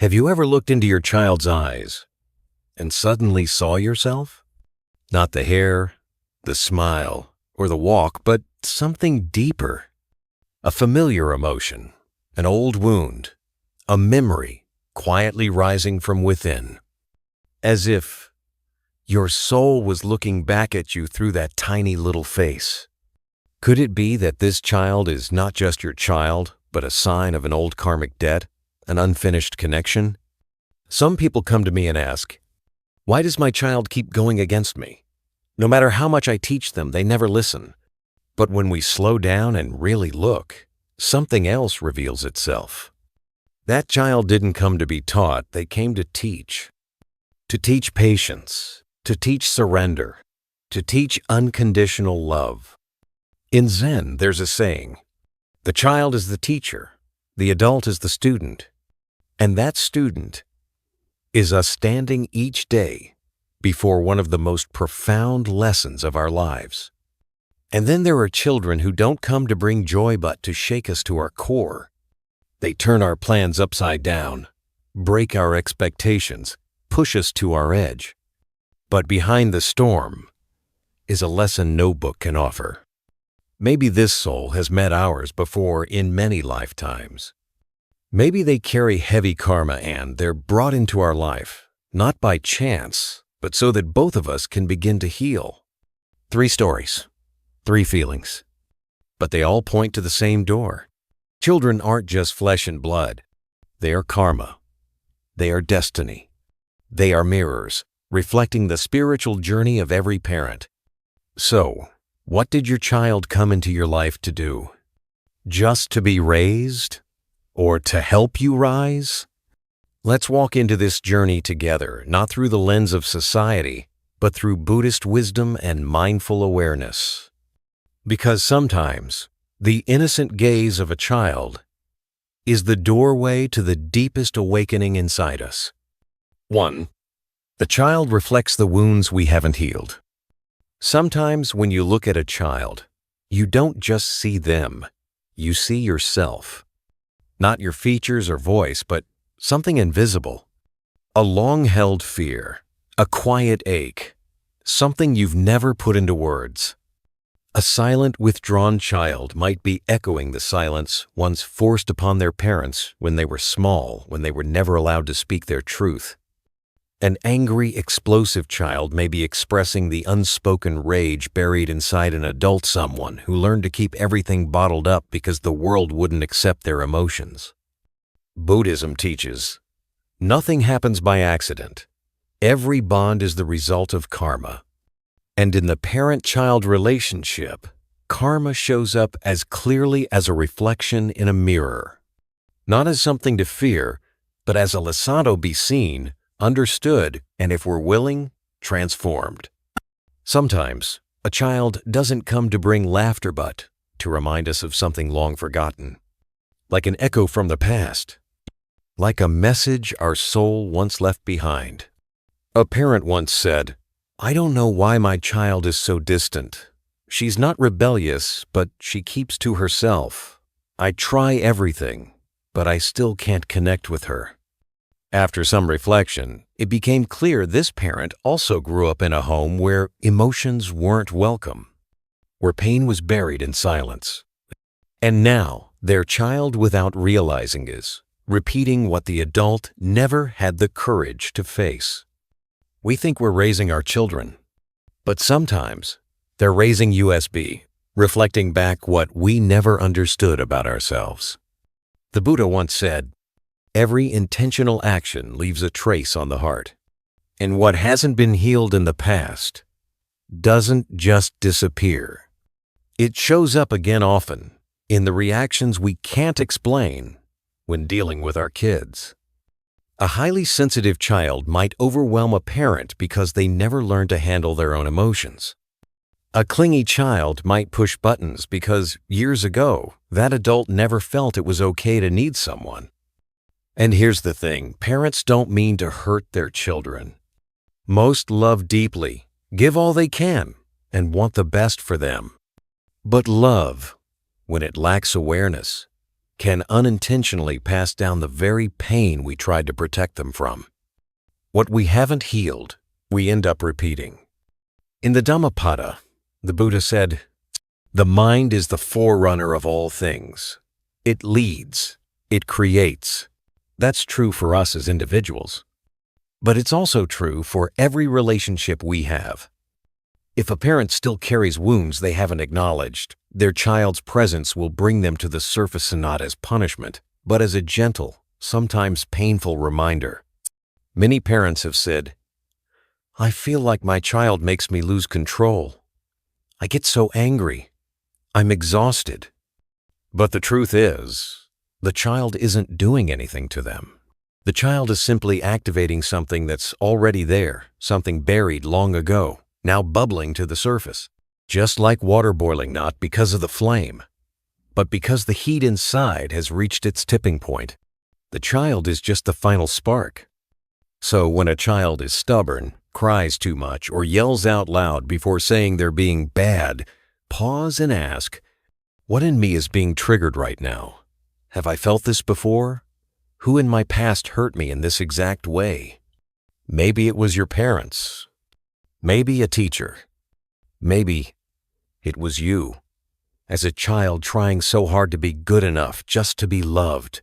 Have you ever looked into your child's eyes and suddenly saw yourself? Not the hair, the smile, or the walk, but something deeper. A familiar emotion, an old wound, a memory quietly rising from within. As if your soul was looking back at you through that tiny little face. Could it be that this child is not just your child, but a sign of an old karmic debt, an unfinished connection? Some people come to me and ask, why does my child keep going against me? No matter how much I teach them, they never listen. But when we slow down and really look, something else reveals itself. That child didn't come to be taught, they came to teach. To teach patience, to teach surrender, to teach unconditional love. In Zen, there's a saying, the child is the teacher, the adult is the student, and that student is us standing each day before one of the most profound lessons of our lives. And then there are children who don't come to bring joy but to shake us to our core. They turn our plans upside down, break our expectations, push us to our edge. But behind the storm is a lesson no book can offer. Maybe this soul has met ours before in many lifetimes. Maybe they carry heavy karma and they're brought into our life, not by chance, but so that both of us can begin to heal. 3 stories, 3 feelings, but they all point to the same door. Children aren't just flesh and blood. They are karma. They are destiny. They are mirrors, reflecting the spiritual journey of every parent. So, what did your child come into your life to do? Just to be raised? Or to help you rise? Let's walk into this journey together, not through the lens of society, but through Buddhist wisdom and mindful awareness. Because sometimes, the innocent gaze of a child is the doorway to the deepest awakening inside us. 1. The child reflects the wounds we haven't healed. Sometimes when you look at a child, you don't just see them, you see yourself. Not your features or voice, but something invisible. A long-held fear, a quiet ache, something you've never put into words. A silent, withdrawn child might be echoing the silence once forced upon their parents when they were small, when they were never allowed to speak their truth. An angry, explosive child may be expressing the unspoken rage buried inside an adult someone who learned to keep everything bottled up because the world wouldn't accept their emotions. Buddhism teaches, nothing happens by accident. Every bond is the result of karma. And in the parent-child relationship, karma shows up as clearly as a reflection in a mirror. Not as something to fear, but as a lesson to be seen, understood, and if we're willing, transformed. Sometimes, a child doesn't come to bring laughter but to remind us of something long forgotten. Like an echo from the past. Like a message our soul once left behind. A parent once said, I don't know why my child is so distant. She's not rebellious, but she keeps to herself. I try everything, but I still can't connect with her. After some reflection, it became clear this parent also grew up in a home where emotions weren't welcome, where pain was buried in silence. And now, their child, without realizing, is repeating what the adult never had the courage to face. We think we're raising our children, but sometimes they're raising USB, reflecting back what we never understood about ourselves. The Buddha once said, every intentional action leaves a trace on the heart, and what hasn't been healed in the past doesn't just disappear. It shows up again often in the reactions we can't explain when dealing with our kids. A highly sensitive child might overwhelm a parent because they never learned to handle their own emotions. A clingy child might push buttons because years ago, that adult never felt it was okay to need someone. And here's the thing, parents don't mean to hurt their children. Most love deeply, give all they can, and want the best for them. But love, when it lacks awareness, can unintentionally pass down the very pain we tried to protect them from. What we haven't healed, we end up repeating. In the Dhammapada, the Buddha said, "The mind is the forerunner of all things. It leads, it creates." That's true for us as individuals. But it's also true for every relationship we have. If a parent still carries wounds they haven't acknowledged, their child's presence will bring them to the surface, and not as punishment, but as a gentle, sometimes painful reminder. Many parents have said, "I feel like my child makes me lose control. I get so angry. I'm exhausted." But the truth is, the child isn't doing anything to them. The child is simply activating something that's already there, something buried long ago, now bubbling to the surface. Just like water boiling, not because of the flame, but because the heat inside has reached its tipping point. The child is just the final spark. So when a child is stubborn, cries too much, or yells out loud before saying they're being bad, pause and ask, what in me is being triggered right now? Have I felt this before? Who in my past hurt me in this exact way? Maybe it was your parents. Maybe a teacher. Maybe it was you, as a child trying so hard to be good enough just to be loved.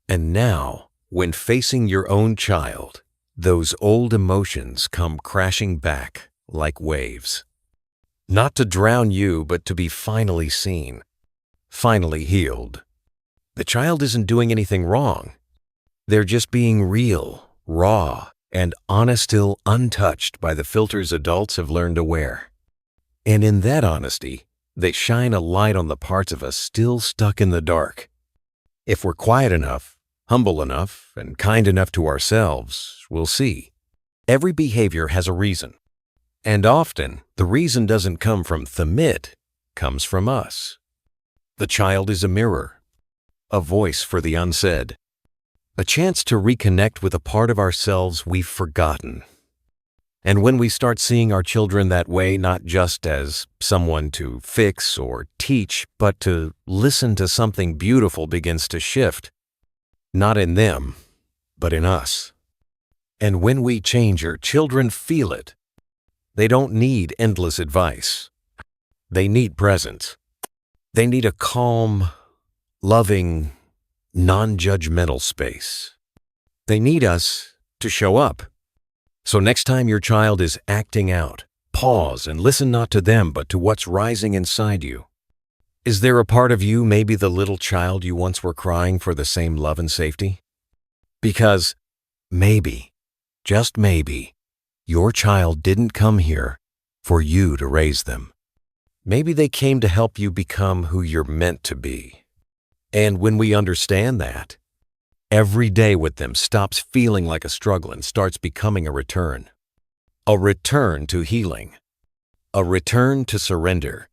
And now, when facing your own child, those old emotions come crashing back like waves. Not to drown you, but to be finally seen, finally healed. The child isn't doing anything wrong. They're just being real, raw, and honest, still untouched by the filters adults have learned to wear. And in that honesty, they shine a light on the parts of us still stuck in the dark. If we're quiet enough, humble enough, and kind enough to ourselves, we'll see. Every behavior has a reason. And often, the reason doesn't come from it comes from us. The child is a mirror, a voice for the unsaid, a chance to reconnect with a part of ourselves we've forgotten. And when we start seeing our children that way, not just as someone to fix or teach, but to listen to, something beautiful begins to shift. Not in them, but in us. And when we change, our children feel it. They don't need endless advice. They need presence. They need a calm, loving, non-judgmental space. They need us to show up. So next time your child is acting out, pause and listen, not to them, but to what's rising inside you. Is there a part of you, maybe the little child you once were, crying for the same love and safety? Because maybe, just maybe, your child didn't come here for you to raise them. Maybe they came to help you become who you're meant to be. And when we understand that, every day with them stops feeling like a struggle and starts becoming a return. A return to healing. A return to surrender.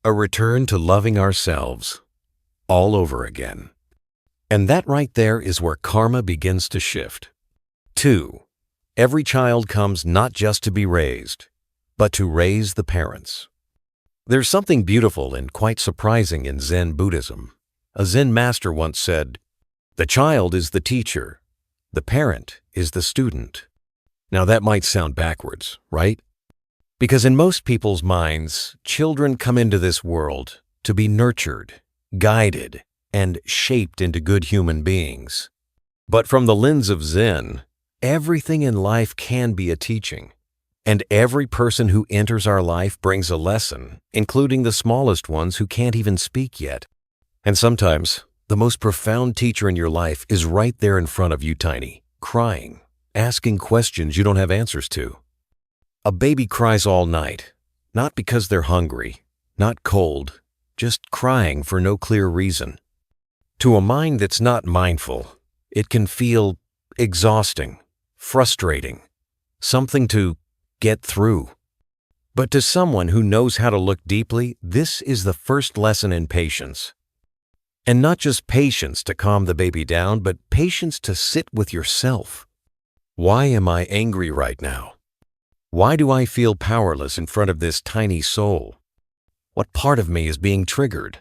A return to loving ourselves all over again. And that right there is where karma begins to shift. 2. Every child comes not just to be raised, but to raise the parents. There's something beautiful and quite surprising in Zen Buddhism. A Zen master once said, "The child is the teacher, the parent is the student." Now that might sound backwards, right? Because in most people's minds, children come into this world to be nurtured, guided, and shaped into good human beings. But from the lens of Zen, everything in life can be a teaching. And every person who enters our life brings a lesson, including the smallest ones who can't even speak yet. And sometimes, the most profound teacher in your life is right there in front of you, tiny, crying, asking questions you don't have answers to. A baby cries all night, not because they're hungry, not cold, just crying for no clear reason. To a mind that's not mindful, it can feel exhausting, frustrating, something to get through. But to someone who knows how to look deeply, this is the first lesson in patience. And not just patience to calm the baby down, but patience to sit with yourself. Why am I angry right now? Why do I feel powerless in front of this tiny soul? What part of me is being triggered?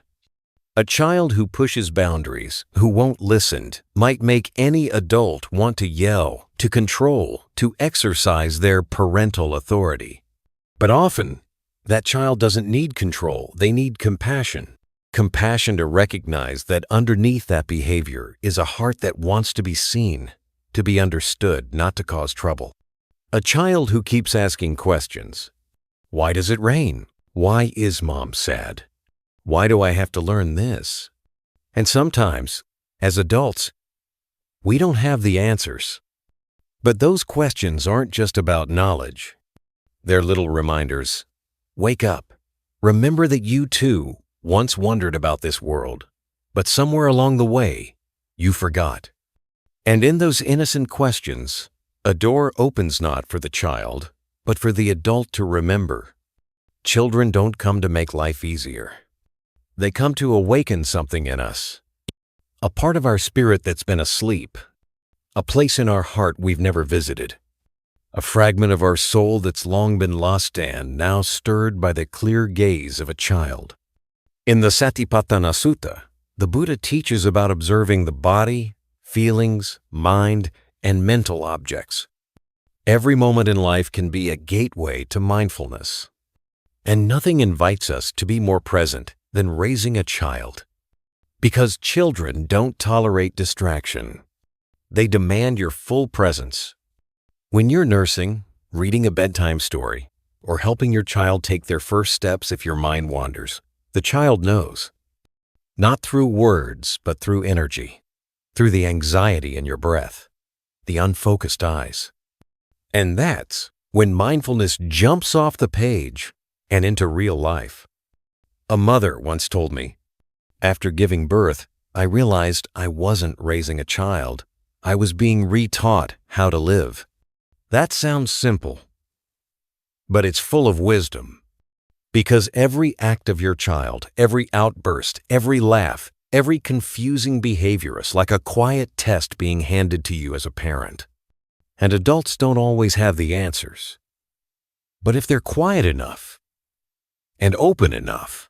A child who pushes boundaries, who won't listen, might make any adult want to yell, to control, to exercise their parental authority. But often, that child doesn't need control, they need compassion. Compassion to recognize that underneath that behavior is a heart that wants to be seen, to be understood, not to cause trouble. A child who keeps asking questions. Why does it rain? Why is mom sad? Why do I have to learn this? And sometimes, as adults, we don't have the answers. But those questions aren't just about knowledge. They're little reminders. Wake up. Remember that you too once wondered about this world, but somewhere along the way, you forgot. And in those innocent questions, a door opens not for the child, but for the adult to remember. Children don't come to make life easier. They come to awaken something in us, a part of our spirit that's been asleep, a place in our heart we've never visited, a fragment of our soul that's long been lost and now stirred by the clear gaze of a child. In the Satipatthana Sutta, the Buddha teaches about observing the body, feelings, mind, and mental objects. Every moment in life can be a gateway to mindfulness. And nothing invites us to be more present than raising a child. Because children don't tolerate distraction. They demand your full presence. When you're nursing, reading a bedtime story, or helping your child take their first steps if your mind wanders, the child knows. Not through words, but through energy. Through the anxiety in your breath, the unfocused eyes. And that's when mindfulness jumps off the page and into real life. A mother once told me, after giving birth, I realized I wasn't raising a child. I was being retaught how to live. That sounds simple, but it's full of wisdom. Because every act of your child, every outburst, every laugh, every confusing behavior is like a quiet test being handed to you as a parent. And adults don't always have the answers. But if they're quiet enough and open enough,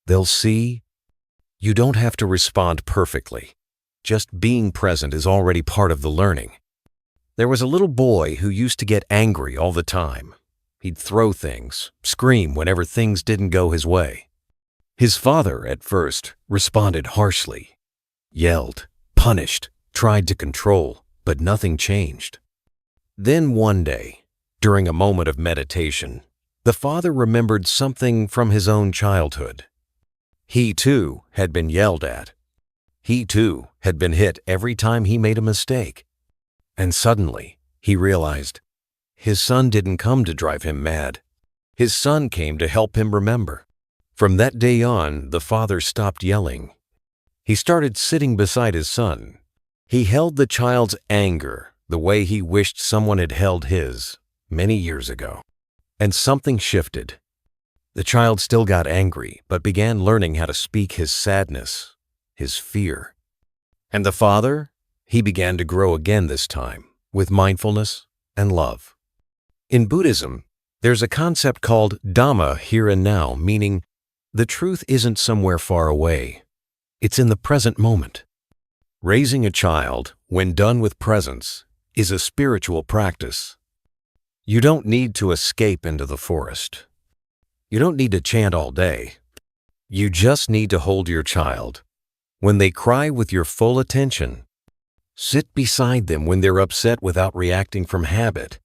they'll see you don't have to respond perfectly. Just being present is already part of the learning. There was a little boy who used to get angry all the time. He'd throw things, scream whenever things didn't go his way. His father, at first, responded harshly, yelled, punished, tried to control, but nothing changed. Then one day, during a moment of meditation, the father remembered something from his own childhood. He too had been yelled at. He too had been hit every time he made a mistake. And suddenly, he realized his son didn't come to drive him mad. His son came to help him remember. From that day on, the father stopped yelling. He started sitting beside his son. He held the child's anger the way he wished someone had held his many years ago. And something shifted. The child still got angry, but began learning how to speak his sadness, his fear. And the father, he began to grow again this time, with mindfulness and love. In Buddhism, there's a concept called Dhamma here and now, meaning the truth isn't somewhere far away. It's in the present moment. Raising a child, when done with presence, is a spiritual practice. You don't need to escape into the forest. You don't need to chant all day. You just need to hold your child. When they cry with your full attention, sit beside them when they're upset without reacting from habit.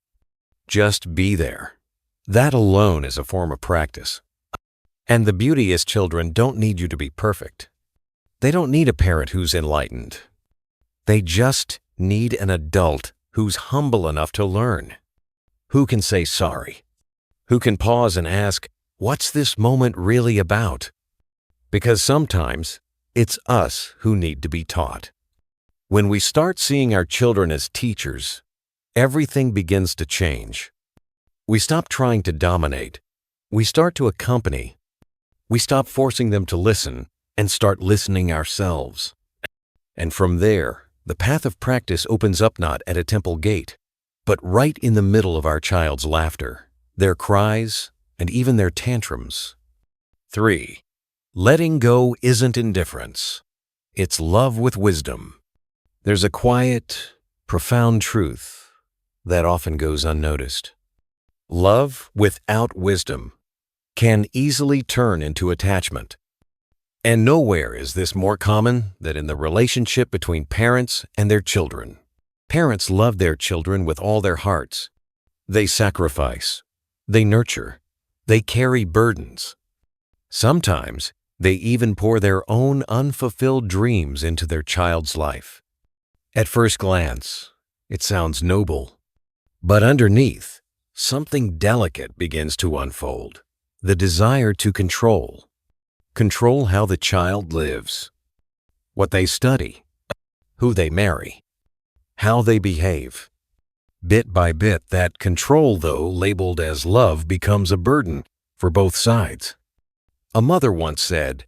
Just be there. That alone is a form of practice. And the beauty is children don't need you to be perfect. They don't need a parent who's enlightened. They just need an adult who's humble enough to learn. Who can say sorry? Who can pause and ask, what's this moment really about? Because sometimes it's us who need to be taught. When we start seeing our children as teachers, everything begins to change. We stop trying to dominate. We start to accompany. We stop forcing them to listen and start listening ourselves. And from there, the path of practice opens up not at a temple gate, but right in the middle of our child's laughter, their cries, and even their tantrums. 3. Letting go isn't indifference. It's love with wisdom. There's a quiet, profound truth that often goes unnoticed. Love without wisdom can easily turn into attachment. And nowhere is this more common than in the relationship between parents and their children. Parents love their children with all their hearts. They sacrifice. They nurture. They carry burdens. Sometimes they even pour their own unfulfilled dreams into their child's life. At first glance, it sounds noble. But underneath, something delicate begins to unfold. The desire to control. Control how the child lives, what they study, who they marry, how they behave. Bit by bit, that control, though labeled as love, becomes a burden for both sides. A mother once said,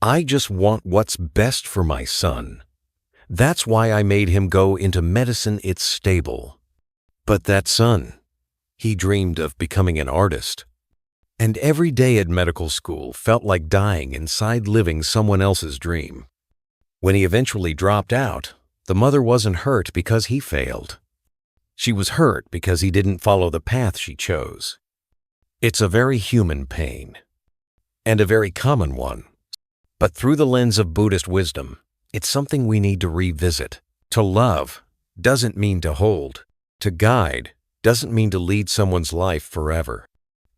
"I just want what's best for my son. That's why I made him go into medicine. It's stable." But that son, he dreamed of becoming an artist. And every day at medical school felt like dying inside living someone else's dream. When he eventually dropped out, the mother wasn't hurt because he failed. She was hurt because he didn't follow the path she chose. It's a very human pain, and a very common one. But through the lens of Buddhist wisdom, it's something we need to revisit. To love doesn't mean to hold. To guide doesn't mean to lead someone's life forever.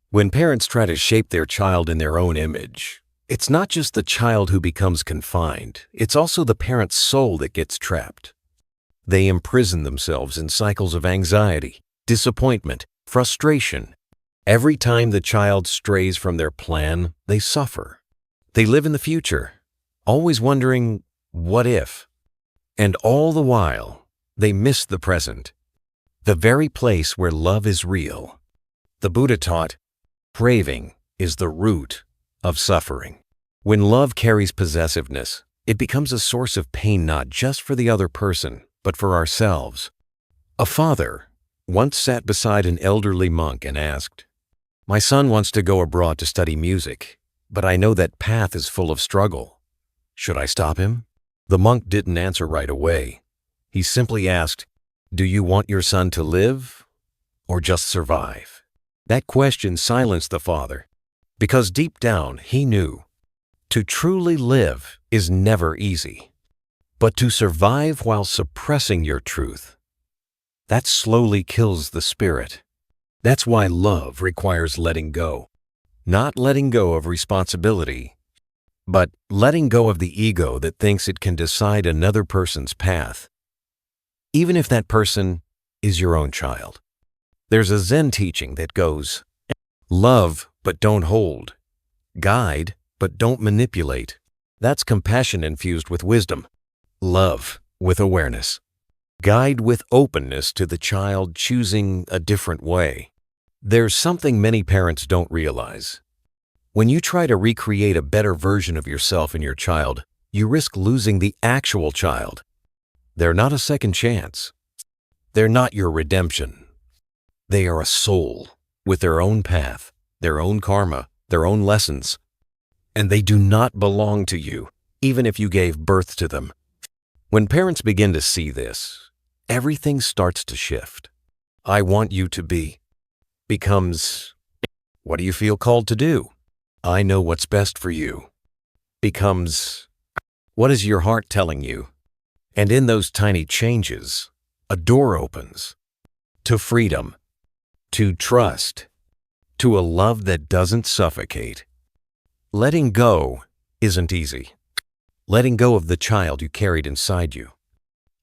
When parents try to shape their child in their own image, it's not just the child who becomes confined, it's also the parent's soul that gets trapped. They imprison themselves in cycles of anxiety, disappointment, frustration. Every time the child strays from their plan, they suffer. They live in the future, always wondering, what if? And all the while, they miss the present, the very place where love is real. The Buddha taught, craving is the root of suffering. When love carries possessiveness, it becomes a source of pain not just for the other person, but for ourselves. A father once sat beside an elderly monk and asked, "My son wants to go abroad to study music, but I know that path is full of struggle. Should I stop him?" The monk didn't answer right away. He simply asked, "Do you want your son to live or just survive?" That question silenced the father, because deep down he knew to truly live is never easy. But to survive while suppressing your truth, that slowly kills the spirit. That's why love requires letting go. Not letting go of responsibility, but letting go of the ego that thinks it can decide another person's path, even if that person is your own child. There's a Zen teaching that goes, love but don't hold, guide but don't manipulate. That's compassion infused with wisdom, love with awareness, guide with openness to the child choosing a different way. There's something many parents don't realize. When you try to recreate a better version of yourself in your child, you risk losing the actual child. They're not a second chance. They're not your redemption. They are a soul with their own path, their own karma, their own lessons, and they do not belong to you, even if you gave birth to them. When parents begin to see this, everything starts to shift. "I want you to be" becomes, "What do you feel called to do?" "I know what's best for you" becomes, "What is your heart telling you?" And in those tiny changes, a door opens to freedom, to trust, to a love that doesn't suffocate. Letting go isn't easy. Letting go of the child you carried inside you.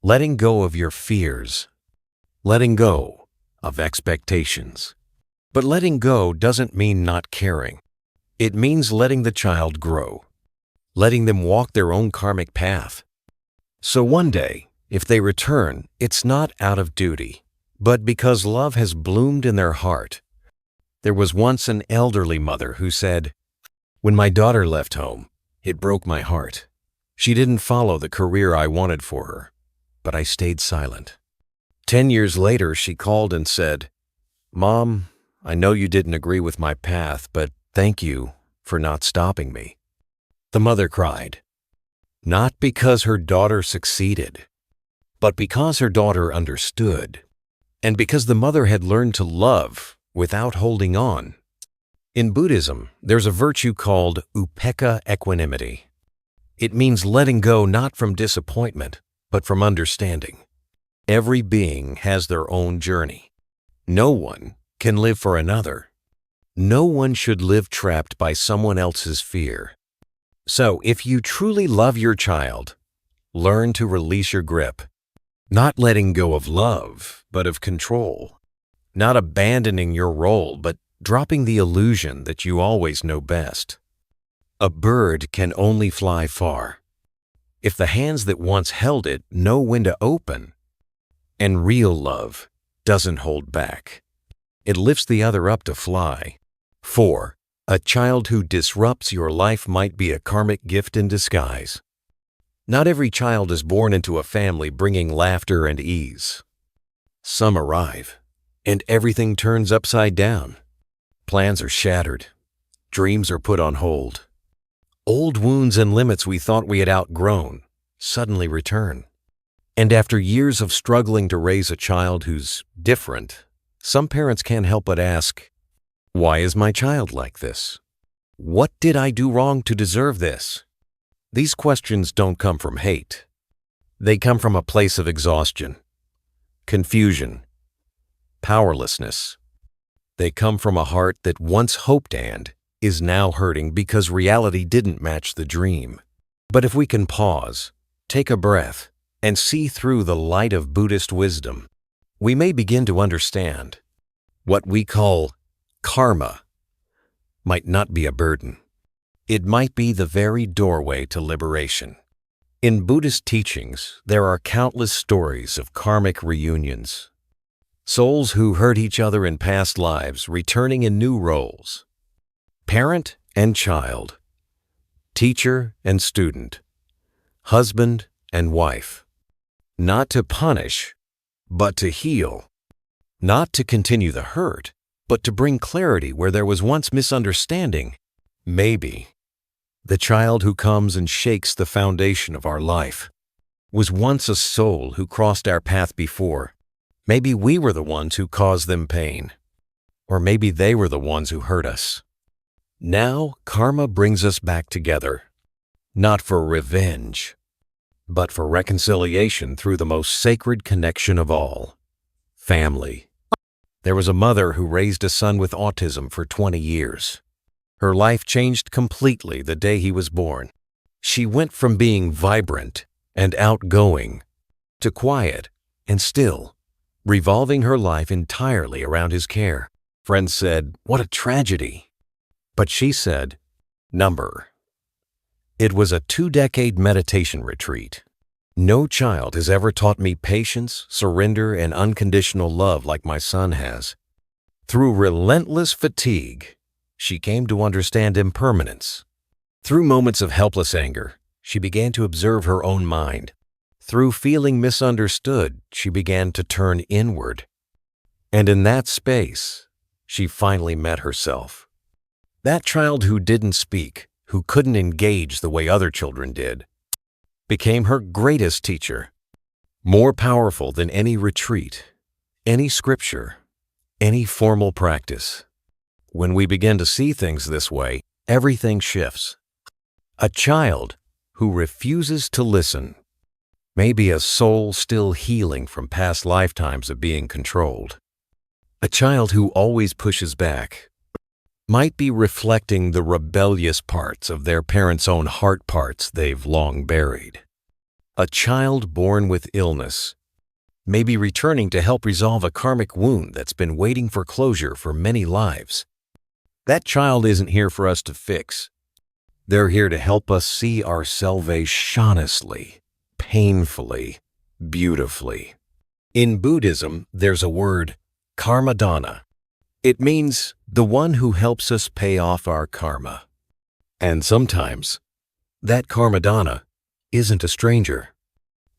Letting go of your fears. Letting go of expectations. But letting go doesn't mean not caring. It means letting the child grow. Letting them walk their own karmic path. So one day, if they return, it's not out of duty, but because love has bloomed in their heart. There was once an elderly mother who said, "When my daughter left home, it broke my heart. She didn't follow the career I wanted for her, but I stayed silent. 10 years later, she called and said, 'Mom, I know you didn't agree with my path, but thank you for not stopping me.' The mother cried, not because her daughter succeeded, but because her daughter understood, and because the mother had learned to love without holding on. In Buddhism, there's a virtue called upekkha equanimity. It means letting go not from disappointment, but from understanding. Every being has their own journey. No one can live for another. No one should live trapped by someone else's fear. So, if you truly love your child, learn to release your grip. Not letting go of love, but of control. Not abandoning your role, but dropping the illusion that you always know best. A bird can only fly far if the hands that once held it know when to open. And real love doesn't hold back. It lifts the other up to fly. 4. A child who disrupts your life might be a karmic gift in disguise. Not every child is born into a family bringing laughter and ease. Some arrive, and everything turns upside down. Plans are shattered. Dreams are put on hold. Old wounds and limits we thought we had outgrown suddenly return. And after years of struggling to raise a child who's different, some parents can't help but ask, why is my child like this? What did I do wrong to deserve this? These questions don't come from hate. They come from a place of exhaustion, confusion, powerlessness. They come from a heart that once hoped and is now hurting because reality didn't match the dream. But if we can pause, take a breath, and see through the light of Buddhist wisdom, we may begin to understand. What we call karma might not be a burden. It might be the very doorway to liberation. In Buddhist teachings, there are countless stories of karmic reunions. Souls who hurt each other in past lives returning in new roles. Parent and child. Teacher and student. Husband and wife. Not to punish, but to heal. Not to continue the hurt, but to bring clarity where there was once misunderstanding. Maybe the child who comes and shakes the foundation of our life was once a soul who crossed our path before. Maybe we were the ones who caused them pain. Or maybe they were the ones who hurt us. Now, karma brings us back together, not for revenge, but for reconciliation through the most sacred connection of all, family. There was a mother who raised a son with autism for 20 years. Her life changed completely the day he was born. She went from being vibrant and outgoing to quiet and still, revolving her life entirely around his care. Friends said, "What a tragedy." But she said, "Number." It was a 2-decade meditation retreat. No child has ever taught me patience, surrender, and unconditional love like my son has. Through relentless fatigue, she came to understand impermanence. Through moments of helpless anger, she began to observe her own mind. Through feeling misunderstood, she began to turn inward. And in that space, she finally met herself. That child who didn't speak, who couldn't engage the way other children did, became her greatest teacher, more powerful than any retreat, any scripture, any formal practice. When we begin to see things this way, everything shifts. A child who refuses to listen may be a soul still healing from past lifetimes of being controlled. A child who always pushes back might be reflecting the rebellious parts of their parents' own heart parts they've long buried. A child born with illness may be returning to help resolve a karmic wound that's been waiting for closure for many lives. That child isn't here for us to fix. They're here to help us see ourselves honestly, painfully, beautifully. In Buddhism, there's a word, karmadana. It means the one who helps us pay off our karma. And sometimes, that karmadana isn't a stranger.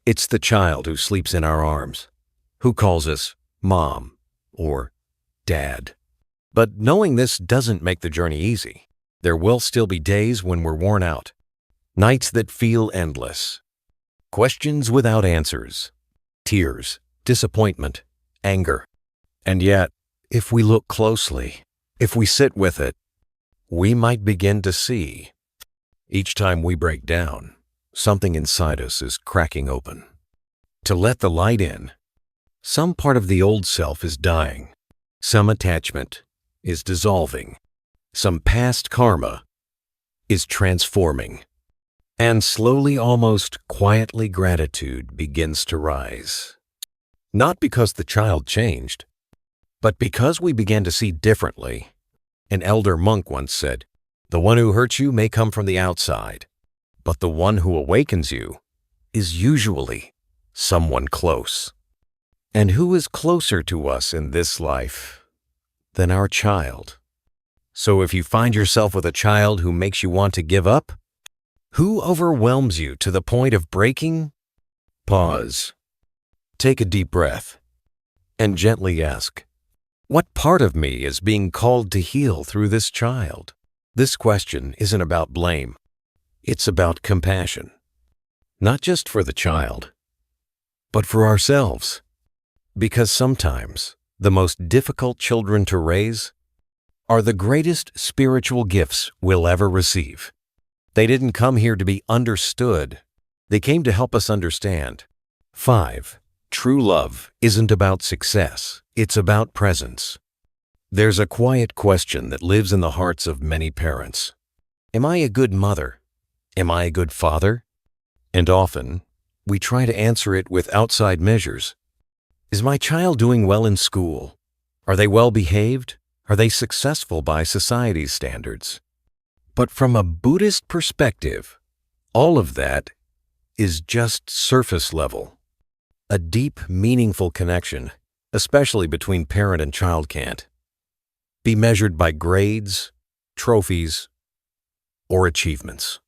It's the child who sleeps in our arms, who calls us mom or dad. But knowing this doesn't make the journey easy. There will still be days when we're worn out, Nights that feel endless. Questions without answers. Tears, disappointment, anger. And yet, if we look closely, if we sit with it, we might begin to see. Each time we break down, something inside us is cracking open. To let the light in, some part of the old self is dying. Some attachment is dissolving. Some past karma is transforming. And slowly, almost quietly, gratitude begins to rise. Not because the child changed, but because we began to see differently. An elder monk once said, "The one who hurts you may come from the outside, but the one who awakens you is usually someone close." And who is closer to us in this life than our child? So if you find yourself with a child who makes you want to give up, who overwhelms you to the point of breaking, pause, take a deep breath, and gently ask, what part of me is being called to heal through this child? This question isn't about blame. It's about compassion. Not just for the child, but for ourselves. Because sometimes the most difficult children to raise are the greatest spiritual gifts we'll ever receive. They didn't come here to be understood. They came to help us understand. 5. True love isn't about success. It's about presence. There's a quiet question that lives in the hearts of many parents. Am I a good mother? Am I a good father? And often, we try to answer it with outside measures. Is my child doing well in school? Are they well behaved? Are they successful by society's standards? But from a Buddhist perspective, all of that is just surface level. A deep, meaningful connection, especially between parent and child, can't be measured by grades, trophies, or achievements.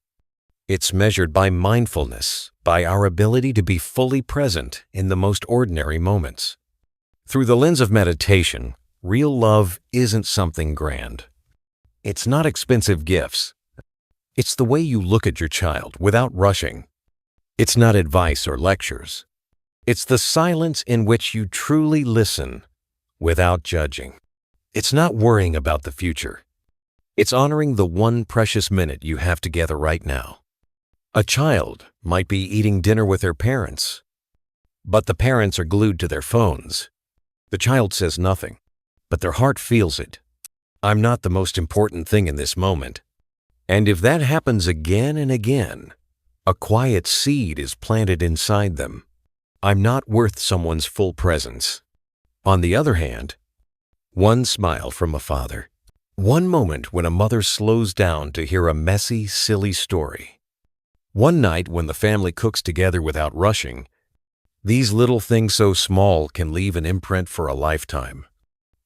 It's measured by mindfulness, by our ability to be fully present in the most ordinary moments. Through the lens of meditation, real love isn't something grand. It's not expensive gifts. It's the way you look at your child without rushing. It's not advice or lectures. It's the silence in which you truly listen without judging. It's not worrying about the future. It's honoring the one precious minute you have together right now. A child might be eating dinner with their parents, but the parents are glued to their phones. The child says nothing, but their heart feels it. I'm not the most important thing in this moment. And if that happens again and again, a quiet seed is planted inside them. I'm not worth someone's full presence. On the other hand, one smile from a father, one moment when a mother slows down to hear a messy, silly story, one night when the family cooks together without rushing, these little things so small can leave an imprint for a lifetime.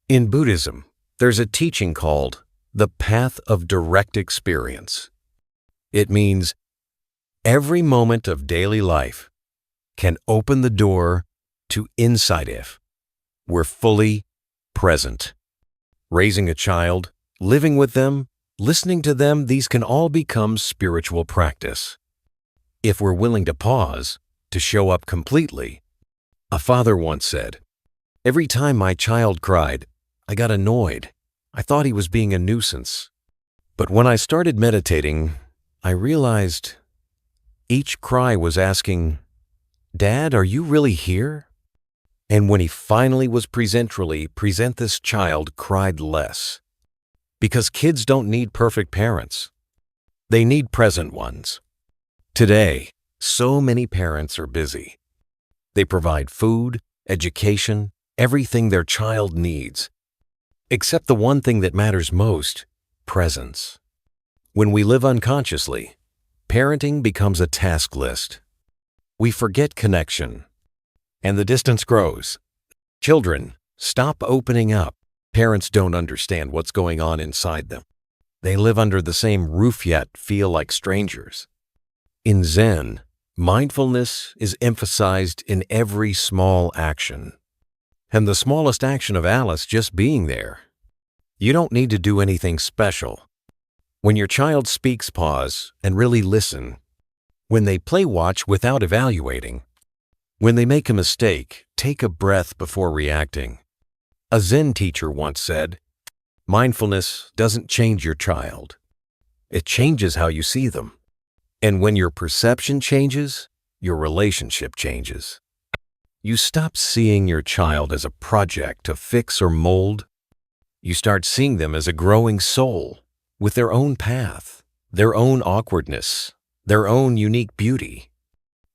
In Buddhism, there's a teaching called the path of direct experience. It means every moment of daily life can open the door to insight if we're fully present. Raising a child, living with them, listening to them, these can all become spiritual practice. If we're willing to pause, to show up completely. A father once said, "Every time my child cried, I got annoyed. I thought he was being a nuisance. But when I started meditating, I realized each cry was asking, 'Dad, are you really here?' And when he finally was present, this child cried less. Because kids don't need perfect parents. They need present ones. Today, so many parents are busy. They provide food, education, everything their child needs, except the one thing that matters most, presence. When we live unconsciously, parenting becomes a task list. We forget connection, and the distance grows. Children stop opening up. Parents don't understand what's going on inside them. They live under the same roof yet feel like strangers. In Zen, mindfulness is emphasized in every small action. And the smallest action of Alice just being there. You don't need to do anything special. When your child speaks, pause and really listen. When they play watch without evaluating. When they make a mistake, take a breath before reacting. A Zen teacher once said, "Mindfulness doesn't change your child. It changes how you see them. And when your perception changes, your relationship changes." You stop seeing your child as a project to fix or mold. You start seeing them as a growing soul with their own path, their own awkwardness, their own unique beauty.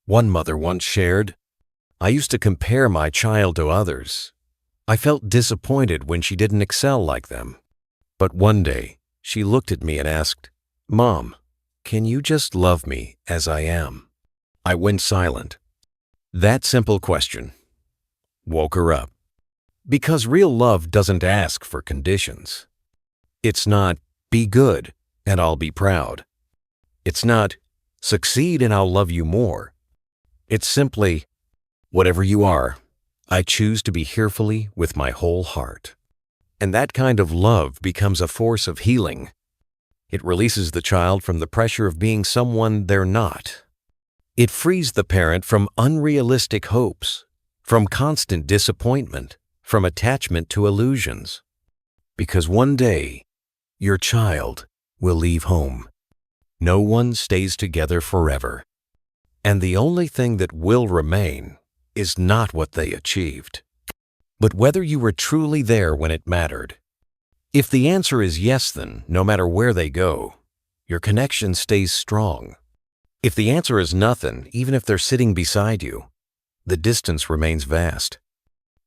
One mother once shared, "I used to compare my child to others. I felt disappointed when she didn't excel like them. But one day, she looked at me and asked, 'Mom, can you just love me as I am?' I went silent. That simple question woke her up. Because real love doesn't ask for conditions. It's not, 'Be good and I'll be proud.' It's not, 'Succeed and I'll love you more.' It's simply, 'Whatever you are, I choose to be here fully with my whole heart.' And that kind of love becomes a force of healing. It releases the child from the pressure of being someone they're not. It frees the parent from unrealistic hopes, from constant disappointment, from attachment to illusions. Because one day, your child will leave home. No one stays together forever. And the only thing that will remain is not what they achieved, but whether you were truly there when it mattered. If the answer is yes, then no matter where they go, your connection stays strong. If the answer is nothing, even if they're sitting beside you, the distance remains vast.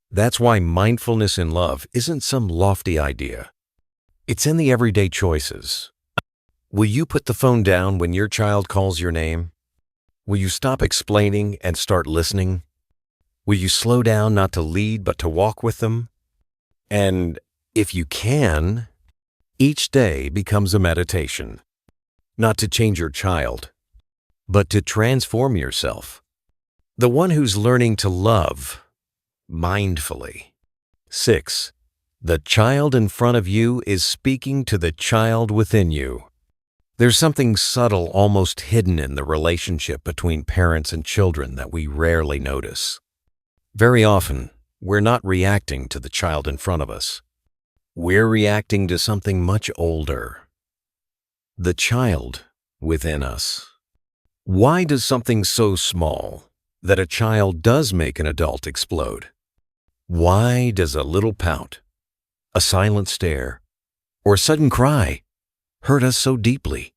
That's why mindfulness in love isn't some lofty idea. It's in the everyday choices. Will you put the phone down when your child calls your name? Will you stop explaining and start listening? Will you slow down not to lead but to walk with them? And if you can, each day becomes a meditation. Not to change your child, but to transform yourself. The one who's learning to love mindfully. 6. The child in front of you is speaking to the child within you. There's something subtle, almost hidden in the relationship between parents and children that we rarely notice. Very often, we're not reacting to the child in front of us. We're reacting to something much older. The child within us. Why does something so small that a child does make an adult explode? Why does a little pout, a silent stare, or a sudden cry hurt us so deeply?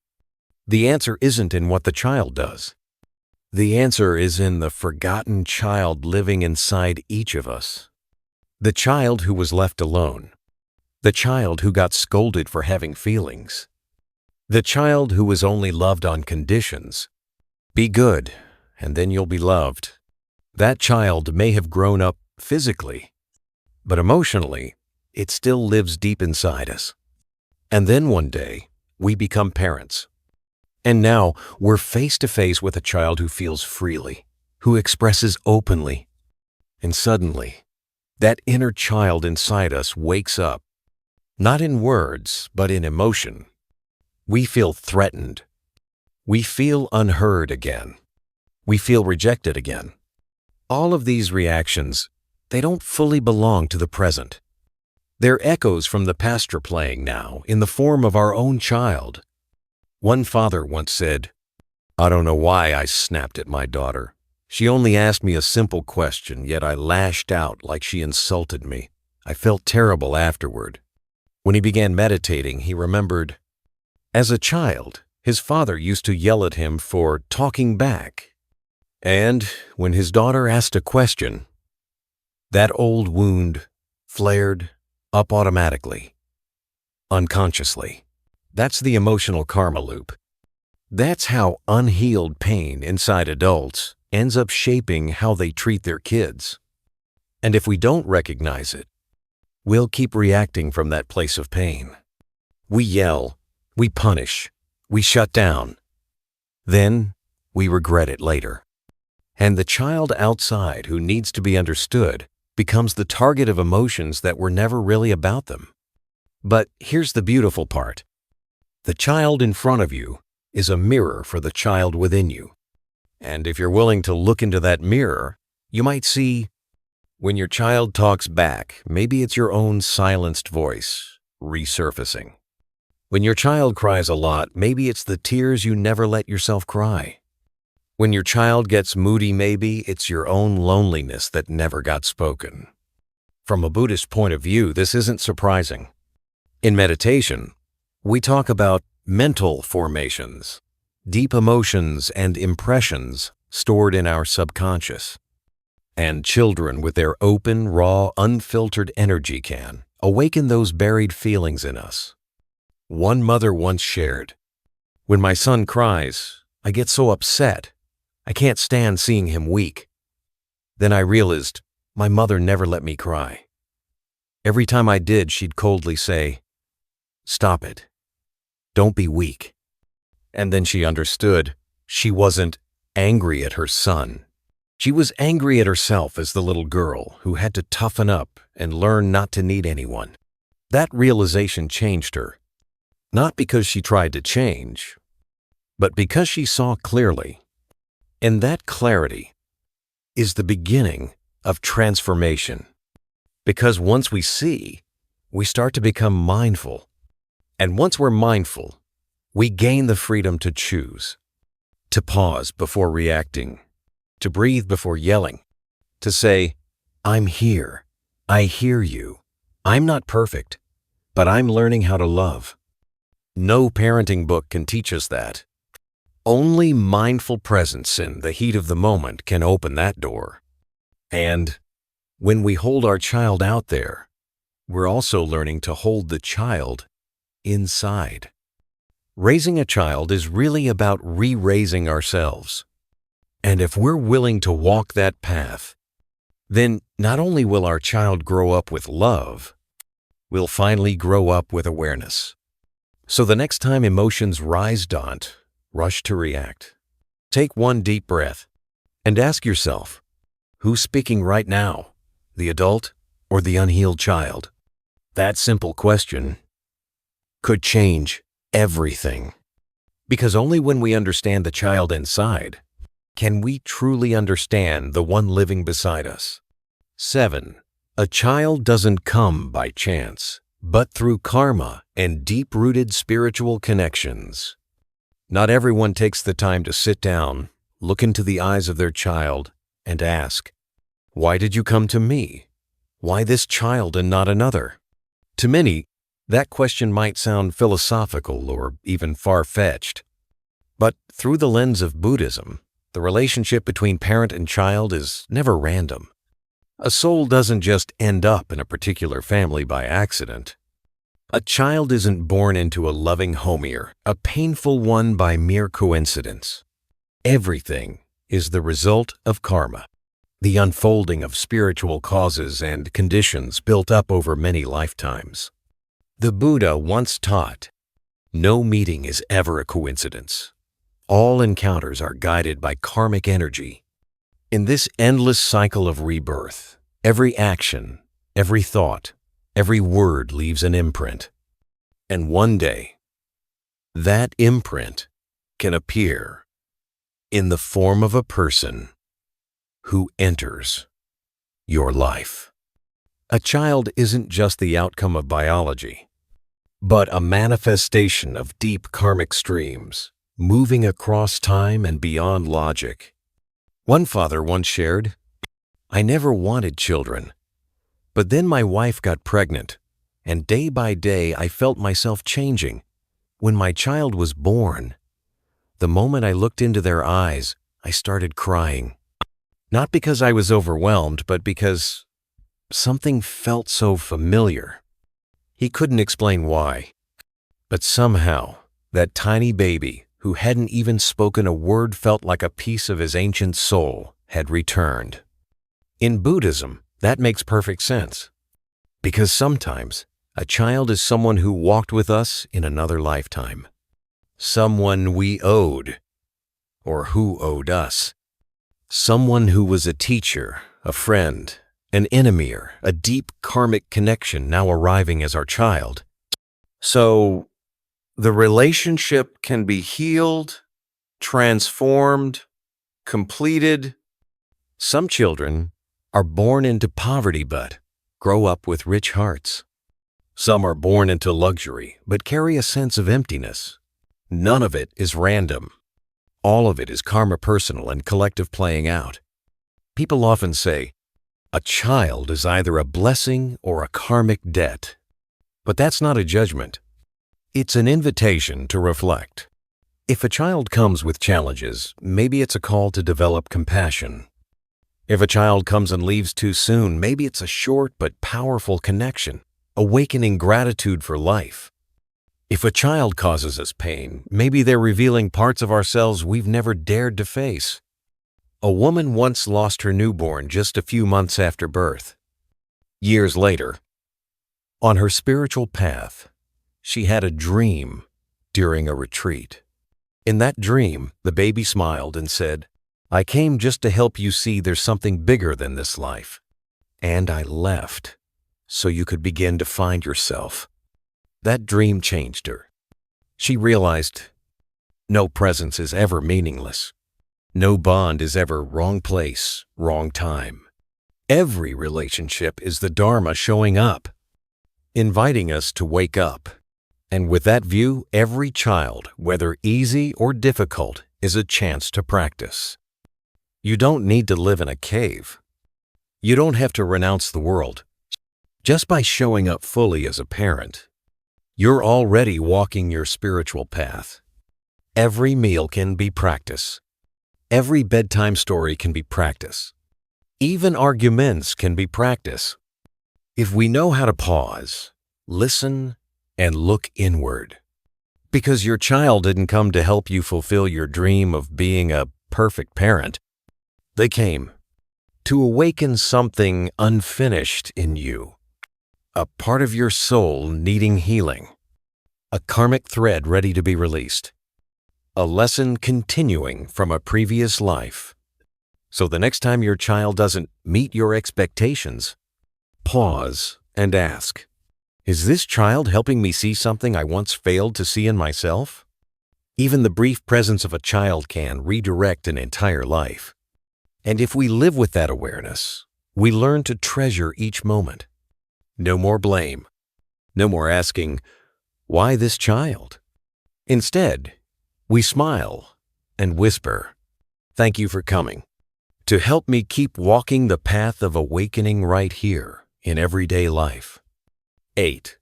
The answer isn't in what the child does. The answer is in the forgotten child living inside each of us. The child who was left alone. The child who got scolded for having feelings. The child who was only loved on conditions. Be good, and then you'll be loved. That child may have grown up physically, but emotionally, it still lives deep inside us. And then one day, we become parents. And now we're face to face with a child who feels freely, who expresses openly. And suddenly, that inner child inside us wakes up, not in words, but in emotion. We feel threatened. We feel unheard again. We feel rejected again. All of these reactions, they don't fully belong to the present. They're echoes from the past playing now in the form of our own child. One father once said, "I don't know why I snapped at my daughter. She only asked me a simple question, yet I lashed out like she insulted me. I felt terrible afterward." When he began meditating, he remembered, as a child, his father used to yell at him for talking back. And when his daughter asked a question, that old wound flared up automatically, unconsciously. That's the emotional karma loop. That's how unhealed pain inside adults ends up shaping how they treat their kids. And if we don't recognize it, we'll keep reacting from that place of pain. We yell, we punish, we shut down. Then we regret it later. And the child outside who needs to be understood becomes the target of emotions that were never really about them. But here's the beautiful part. The child in front of you is a mirror for the child within you. And if you're willing to look into that mirror, you might see when your child talks back, maybe it's your own silenced voice resurfacing. When your child cries a lot, maybe it's the tears you never let yourself cry. When your child gets moody, maybe it's your own loneliness that never got spoken. From a Buddhist point of view, this isn't surprising. In meditation, we talk about mental formations, deep emotions and impressions stored in our subconscious. And children with their open, raw, unfiltered energy can awaken those buried feelings in us. One mother once shared, "When my son cries, I get so upset. I can't stand seeing him weak." Then I realized my mother never let me cry. Every time I did, she'd coldly say, "Stop it. Don't be weak." And then she understood she wasn't angry at her son. She was angry at herself as the little girl who had to toughen up and learn not to need anyone. That realization changed her, not because she tried to change, but because she saw clearly. And that clarity is the beginning of transformation. Because once we see, we start to become mindful. And once we're mindful, we gain the freedom to choose, to pause before reacting, to breathe before yelling, to say, "I'm here. I hear you. I'm not perfect, but I'm learning how to love." No parenting book can teach us that. Only mindful presence in the heat of the moment can open that door. And when we hold our child out there, we're also learning to hold the child inside. Raising a child is really about re-raising ourselves. And if we're willing to walk that path, then not only will our child grow up with love, we'll finally grow up with awareness. So the next time emotions rise, don't rush to react. Take one deep breath and ask yourself, who's speaking right now, the adult or the unhealed child? That simple question could change everything. Because only when we understand the child inside can we truly understand the one living beside us. 7. A child doesn't come by chance, but through karma and deep-rooted spiritual connections. Not everyone takes the time to sit down, look into the eyes of their child, and ask, "Why did you come to me? Why this child and not another?" To many, that question might sound philosophical or even far-fetched. But through the lens of Buddhism, the relationship between parent and child is never random. A soul doesn't just end up in a particular family by accident. A child isn't born into a loving home here, a painful one by mere coincidence. Everything is the result of karma, the unfolding of spiritual causes and conditions built up over many lifetimes. The Buddha once taught, "No meeting is ever a coincidence. All encounters are guided by karmic energy." In this endless cycle of rebirth, every action, every thought, every word leaves an imprint. And one day, that imprint can appear in the form of a person who enters your life. A child isn't just the outcome of biology, but a manifestation of deep karmic streams, moving across time and beyond logic. One father once shared, "I never wanted children, but then my wife got pregnant, and day by day I felt myself changing. When my child was born, the moment I looked into their eyes, I started crying. Not because I was overwhelmed, but because something felt so familiar." He couldn't explain why, but somehow that tiny baby who hadn't even spoken a word felt like a piece of his ancient soul had returned. In Buddhism, that makes perfect sense, because sometimes a child is someone who walked with us in another lifetime, someone we owed, or who owed us, someone who was a teacher, a friend, an enemy, or a deep karmic connection now arriving as our child. So, the relationship can be healed, transformed, completed. Some children are born into poverty but grow up with rich hearts. Some are born into luxury but carry a sense of emptiness. None of it is random. All of it is karma, personal and collective playing out. People often say, a child is either a blessing or a karmic debt. But that's not a judgment. It's an invitation to reflect. If a child comes with challenges, maybe it's a call to develop compassion. If a child comes and leaves too soon, maybe it's a short but powerful connection, awakening gratitude for life. If a child causes us pain, maybe they're revealing parts of ourselves we've never dared to face. A woman once lost her newborn just a few months after birth. Years later, on her spiritual path, she had a dream during a retreat. In that dream, the baby smiled and said, "I came just to help you see there's something bigger than this life. And I left, so you could begin to find yourself." That dream changed her. She realized no presence is ever meaningless. No bond is ever wrong place, wrong time. Every relationship is the Dharma showing up, inviting us to wake up. And with that view, every child, whether easy or difficult, is a chance to practice. You don't need to live in a cave. You don't have to renounce the world. Just by showing up fully as a parent, you're already walking your spiritual path. Every meal can be practice. Every bedtime story can be practice. Even arguments can be practice. If we know how to pause, listen, and look inward. Because your child didn't come to help you fulfill your dream of being a perfect parent. They came to awaken something unfinished in you, a part of your soul needing healing, a karmic thread ready to be released, a lesson continuing from a previous life. So the next time your child doesn't meet your expectations, pause and ask, is this child helping me see something I once failed to see in myself? Even the brief presence of a child can redirect an entire life. And if we live with that awareness, we learn to treasure each moment. No more blame. No more asking, why this child? Instead, we smile and whisper, thank you for coming, to help me keep walking the path of awakening right here in everyday life. 8.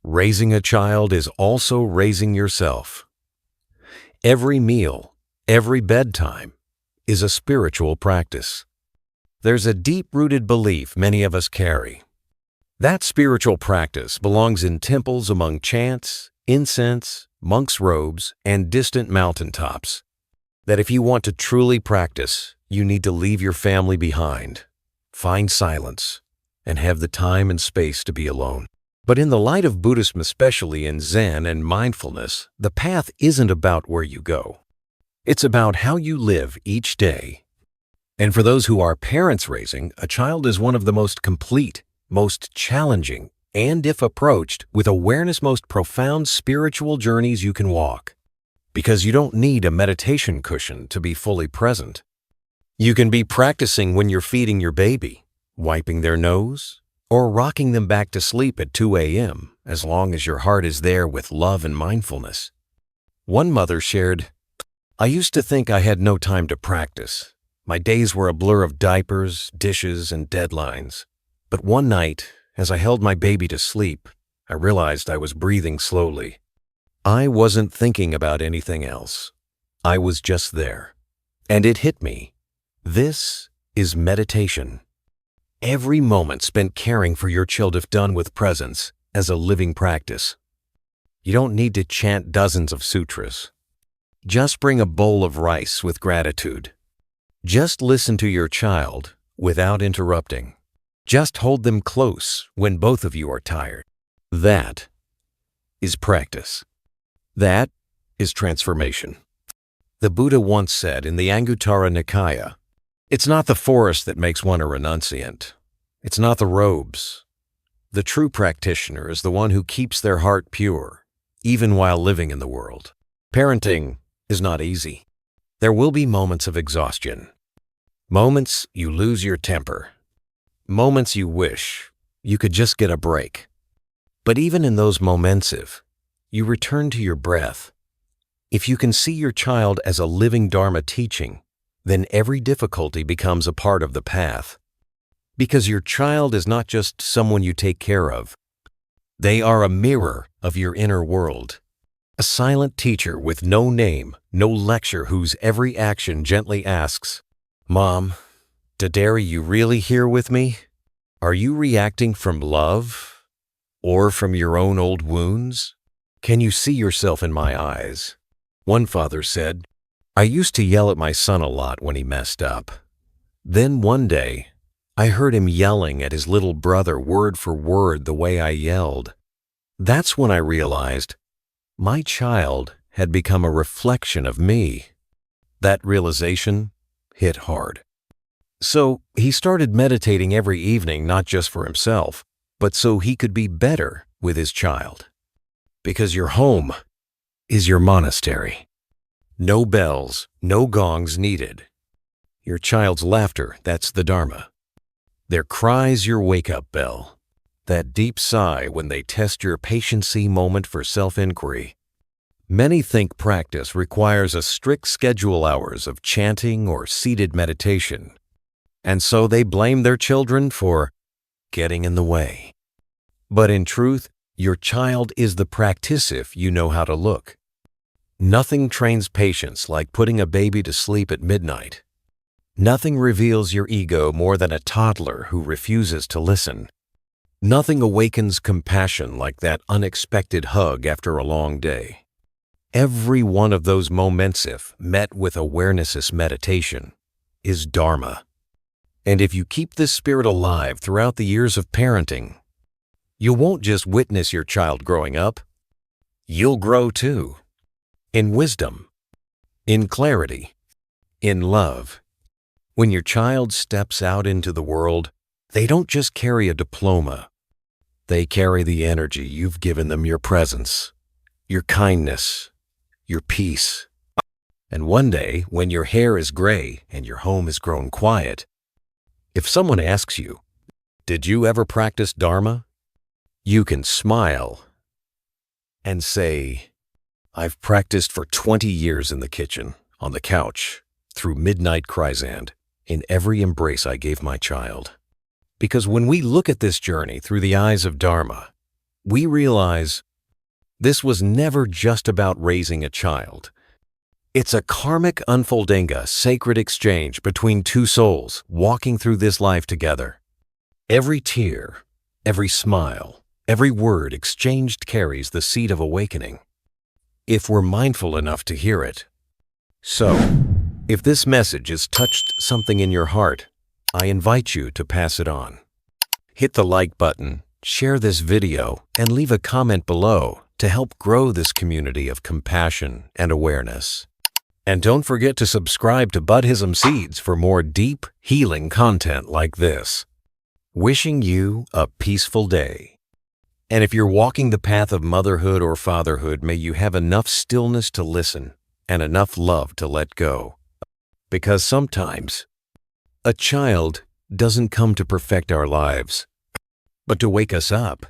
Raising a child is also raising yourself. Every meal, every bedtime is a spiritual practice. There's a deep-rooted belief many of us carry. That spiritual practice belongs in temples among chants, incense, monks' robes, and distant mountaintops. That if you want to truly practice, you need to leave your family behind, find silence, and have the time and space to be alone. But in the light of Buddhism, especially in Zen and mindfulness, the path isn't about where you go. It's about how you live each day. And for those who are parents raising, a child is one of the most complete, most challenging, and if approached with awareness, most profound spiritual journeys you can walk. Because you don't need a meditation cushion to be fully present. You can be practicing when you're feeding your baby, wiping their nose, or rocking them back to sleep at 2 a.m., as long as your heart is there with love and mindfulness. One mother shared, I used to think I had no time to practice. My days were a blur of diapers, dishes, and deadlines. But one night, as I held my baby to sleep, I realized I was breathing slowly. I wasn't thinking about anything else. I was just there. And it hit me. This is meditation. Every moment spent caring for your child, if done with presence, as a living practice. You don't need to chant dozens of sutras. Just bring a bowl of rice with gratitude. Just listen to your child without interrupting. Just hold them close when both of you are tired. That is practice. That is transformation. The Buddha once said in the Anguttara Nikaya, it's not the forest that makes one a renunciant. It's not the robes. The true practitioner is the one who keeps their heart pure, even while living in the world. Parenting is not easy. There will be moments of exhaustion, moments you lose your temper, moments you wish you could just get a break. But even in those moments, you return to your breath. If you can see your child as a living Dharma teaching, then every difficulty becomes a part of the path. Because your child is not just someone you take care of. They are a mirror of your inner world. A silent teacher with no name, no lecture, whose every action gently asks, "Mom, Daddy, you really here with me? Are you reacting from love or from your own old wounds? Can you see yourself in my eyes?" One father said, "I used to yell at my son a lot when he messed up. Then one day, I heard him yelling at his little brother word for word the way I yelled. That's when I realized my child had become a reflection of me." That realization hit hard. So he started meditating every evening, not just for himself, but so he could be better with his child. Because your home is your monastery. No bells, no gongs needed. Your child's laughter, that's the Dharma. Their cries, your wake-up bell. That deep sigh when they test your patiency moment for self-inquiry. Many think practice requires a strict schedule hours of chanting or seated meditation, and so they blame their children for getting in the way. But in truth, your child is the practice if you know how to look. Nothing trains patience like putting a baby to sleep at midnight. Nothing reveals your ego more than a toddler who refuses to listen. Nothing awakens compassion like that unexpected hug after a long day. Every one of those moments, if met with awareness meditation, is Dharma. And if you keep this spirit alive throughout the years of parenting, you won't just witness your child growing up, you'll grow too. In wisdom, in clarity, in love. When your child steps out into the world, they don't just carry a diploma. They carry the energy you've given them, your presence, your kindness, your peace. And one day, when your hair is gray and your home has grown quiet, if someone asks you, "Did you ever practice Dharma?" you can smile and say, "I've practiced for 20 years in the kitchen, on the couch, through midnight Kryzant, in every embrace I gave my child." Because when we look at this journey through the eyes of Dharma, we realize this was never just about raising a child. It's a karmic unfolding, a sacred exchange between two souls walking through this life together. Every tear, every smile, every word exchanged carries the seed of awakening, if we're mindful enough to hear it. So, if this message has touched something in your heart, I invite you to pass it on. Hit the like button, share this video, and leave a comment below to help grow this community of compassion and awareness. And don't forget to subscribe to Buddhism Seeds for more deep, healing content like this. Wishing you a peaceful day. And if you're walking the path of motherhood or fatherhood, may you have enough stillness to listen and enough love to let go. Because sometimes, a child doesn't come to perfect our lives, but to wake us up